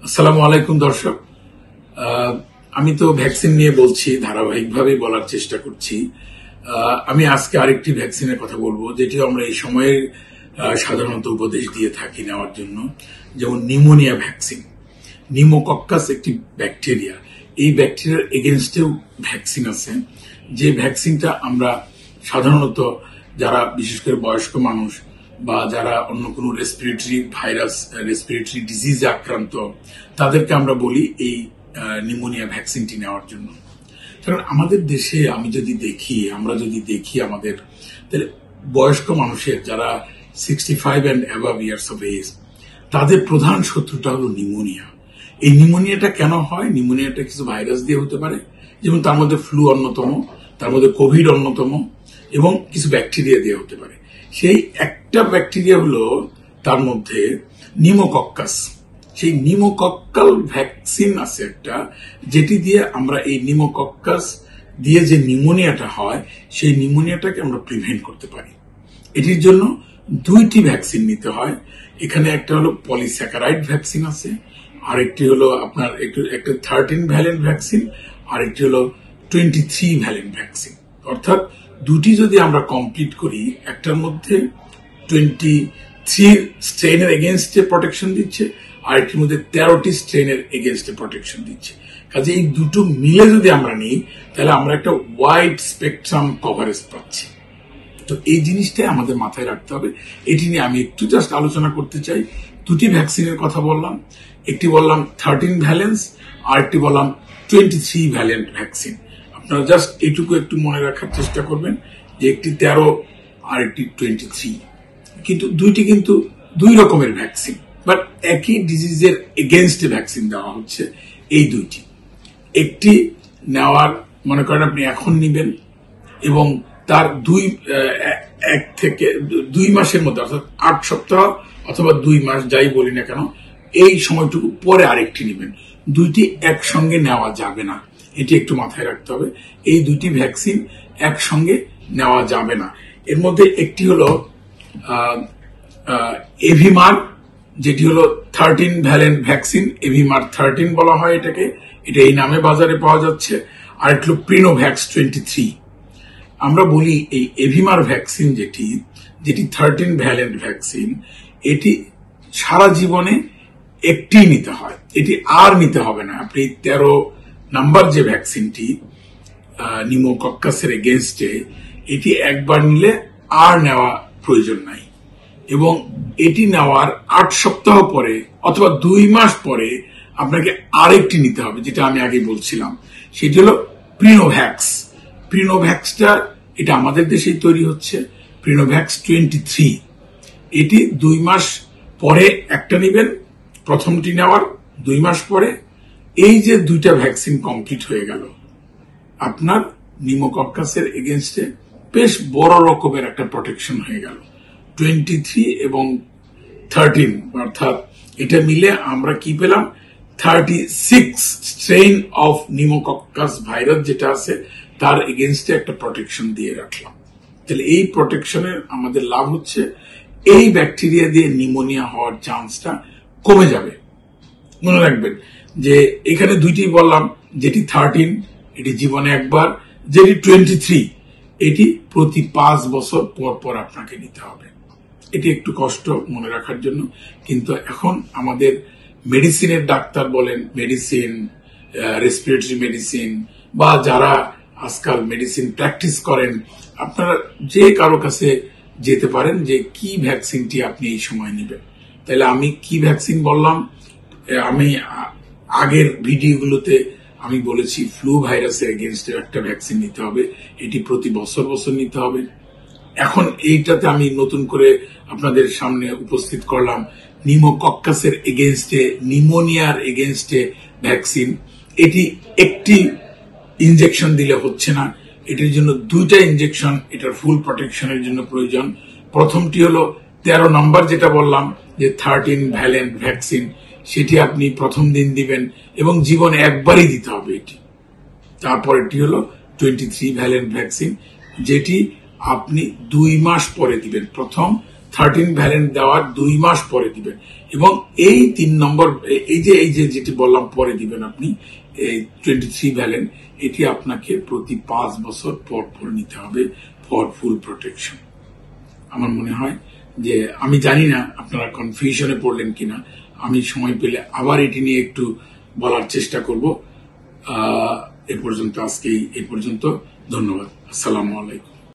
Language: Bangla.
আসসালামু আলাইকুম দর্শক। আমি তো ভ্যাকসিন নিয়ে বলছি, ধারাবাহিকভাবে বলার চেষ্টা করছি। আমি আজকে আরেকটি ভ্যাকসিনের কথা বলবো, যেটি আমরা এই সময়ে সাধারণত উপদেশ দিয়ে থাকি নেওয়ার জন্য, যেমন নিউমোনিয়া ভ্যাকসিন। নিউমোকক্কাস একটি ব্যাকটেরিয়া, এই ব্যাকটেরিয়ার এগেনস্টেও ভ্যাকসিন আছে। যে ভ্যাকসিনটা আমরা সাধারণত যারা বিশেষ করে বয়স্ক মানুষ বা যারা অন্য কোনো রেসপিরেটরি ভাইরাস, রেসপিরেটরি ডিজিজে আক্রান্ত, তাদেরকে আমরা বলি এই নিউমোনিয়া ভ্যাকসিনটি নেওয়ার জন্য। কারণ আমাদের দেশে আমরা যদি দেখি আমাদের, তাহলে বয়স্ক মানুষের যারা 65 and above years of age, তাদের প্রধান শত্রুটা হলো নিউমোনিয়া। এই নিউমোনিয়াটা কেন হয়? নিউমোনিয়াটা কিছু ভাইরাস দিয়ে হতে পারে, যেমন তার মধ্যে ফ্লু অন্যতম, তার মধ্যে কোভিড অন্যতম, এবং কিছু ব্যাকটেরিয়া দিয়ে হতে পারে। সেই একটা ব্যাকটেরিয়া হলো তার মধ্যে নিউমোকক্কাস। সেই নিউমোকক্কাল ভ্যাকসিন আছে একটা, যেটি দিয়ে আমরা এই নিউমোকক্কাস দিয়ে যে নিউমোনিয়াটা হয়, সেই নিউমোনিয়াটাকে আমরা প্রিভেন্ট করতে পারি। এটির জন্য দুইটি ভ্যাকসিন নিতে হয়। এখানে একটা হলো পলিস্যাকারাইড ভ্যাকসিন আছে, আরেকটি হলো আপনার একটা 13 ভ্যালেন্ট ভ্যাকসিন, আরেকটি হলো 23 ভ্যালেন্ট ভ্যাকসিন। অর্থাৎ দুটি যদি আমরা কমপ্লিট করি, একটার মধ্যে 23 স্ট্রেনের এগেনস্টে প্রটেকশন দিচ্ছে, আরেকটির মধ্যে 13টি স্ট্রেনের এগেনস্টে প্রটেকশন দিচ্ছে। কাজে এই দুটো মিলে যদি আমরা নিই, তাহলে আমরা একটা ওয়াইড স্পেকট্রাম কভারেজ পাচ্ছি। তো এই জিনিসটাই আমাদের মাথায় রাখতে হবে। এটি নিয়ে আমি একটু জাস্ট আলোচনা করতে চাই। দুটি ভ্যাকসিনের কথা বললাম, একটি বললাম 13 ভ্যালেন্স, আর একটি বললাম 23 ভ্যালেন্ট ভ্যাকসিন। আপনারা জাস্ট এইটুকু একটু মনে রাখার চেষ্টা করবেন যে একটি 13 আর একটি 23, কিন্তু দুইটি কিন্তু দুই রকমের ভ্যাকসিন, বাট একই ডিজিজের এগেনস্টে ভ্যাকসিন দেওয়া হচ্ছে। এই দুইটি একটি নেওয়ার মনে করেন আপনি এখন নিবেন, এবং তার 1 থেকে 2 মাসের মধ্যে, অর্থাৎ 8 সপ্তাহ অথবা 2 মাস যাই বলি না কেন, এই সময়টুকু পরে আরেকটি নেবেন। দুইটি একসঙ্গে নেওয়া যাবে না, এটি একটু মাথায় রাখতে হবে। এই দুটি ভ্যাকসিন একসঙ্গে নেওয়া যাবে না। এর মধ্যে একটি হলো এভিমার, যেটি হলো 13 ভ্যালেন্ট ভ্যাকসিন। এভিমার 13 বলা হয় এটাকে, এটা এই নামে বাজারে পাওয়া যাচ্ছে। আর একটি হলো প্রিনোভ্যাক্স 23। আমরা বলি এই এভিমার ভ্যাকসিন যেটি 13 ভ্যালেন্ট ভ্যাকসিন, এটি সারা জীবনে একটি নিতে হয়, এটি আর নিতে হবে না। আপনি 13 নাম্বার যে ভ্যাকসিনটি নিউমোকক্কাসের এগেনস্টে, এটি একবার নিলে আর নেওয়া প্রয়োজন নাই, এবং এটি নেওয়ার 8 সপ্তাহ পরে অথবা 2 মাস পরে আপনাকে আরেকটি নিতে হবে, যেটা আমি আগে বলছিলাম। সেটি হলো প্রিনোভ্যাক্স। প্রিনোভ্যাক্সটা এটা আমাদের দেশেই তৈরি হচ্ছে, প্রিনোভ্যাক্স 23। এটি 2 মাস পরে একটা নেবেন, প্রথমটি নেওয়ার 2 মাস পরে। এই যে দুইটা ভ্যাকসিন কমপ্লিট হয়ে গেল, আপনার নিউমোকক্কাসের এগেনস্টে বেশ বড় রকমের একটা প্রটেকশন হয়ে গেল। 23 এবং 13, অর্থাৎ এটা মিলে আমরা কি পেলাম? 36 স্ট্রেন অফ নিউমোকক্কাস ভাইরাস যেটা আছে, তার এগেনস্টে একটা প্রটেকশন দিয়ে রাখলাম। তাহলে এই প্রটেকশনের আমাদের লাভ হচ্ছে, এই ব্যাকটেরিয়া দিয়ে নিউমোনিয়া হওয়ার চান্সটা কমে যাবে। মনে রাখবেন যে এখানে দুইটি বললাম, যেটি 13 এটি জীবনে একবার, যেটি 23 এটি প্রতি 5 বছর পর পর আপনাকে নিতে হবে। এটি একটু কষ্ট মনে রাখার জন্য, কিন্তু এখন আমাদের মেডিসিনের ডাক্তার বলেন, মেডিসিন, রেসপিরেটরি মেডিসিন, বা যারা আজকাল মেডিসিন প্র্যাকটিস করেন, আপনারা যে কারো কাছে যেতে পারেন যে কি ভ্যাকসিনটি আপনি এই সময় নেবেন। তাহলে আমি কি ভ্যাকসিন বললাম? আমি আগের ভিডিওগুলোতে আমি বলেছি ফ্লু ভাইরাসের এগেনস্টে একটা ভ্যাকসিন নিতে হবে, এটি প্রতি বছর নিতে হবে। এখন এইটাতে আমি নতুন করে আপনাদের সামনে উপস্থিত করলাম নিউমোকক্কাসের এগেনস্টে, নিউমোনিয়ার এগেনস্টে ভ্যাকসিন। এটি একটি ইনজেকশন দিলে হচ্ছে না, এটির জন্য 2টা ইনজেকশন এটার ফুল প্রটেকশনের জন্য প্রয়োজন। প্রথমটি হলো 13 নম্বর, যেটা বললাম যে 13 ভ্যালেন্ট ভ্যাকসিন, সেটি আপনি প্রথম দিন দিবেন এবং জীবনে একবারই দিতে হবে এটি। তারপরেরটি হলো 23 ভ্যালেন্ট ভ্যাকসিন, যেটি আপনি 2 মাস পরে দিবেন। প্রথম 13 ভ্যালেন্ট দেওয়ার 2 মাস পরে দিবেন। এবং এই 3 নম্বর এই যে যেটি বললাম পরে দিবেন আপনি 23 ভ্যালেন্ট, এটি আপনাকে প্রতি 5 বছর পর পর নিতে হবে ফর ফুল প্রোটেকশন। আমার মনে হয় যে, আমি জানি না আপনারা কনফিউশনে পড়লেন কিনা, আমি সময় পেলে আবার এটি নিয়ে একটু বলার চেষ্টা করব। এ পর্যন্ত আজকে এই পর্যন্ত, ধন্যবাদ। আসসালামু আলাইকুম।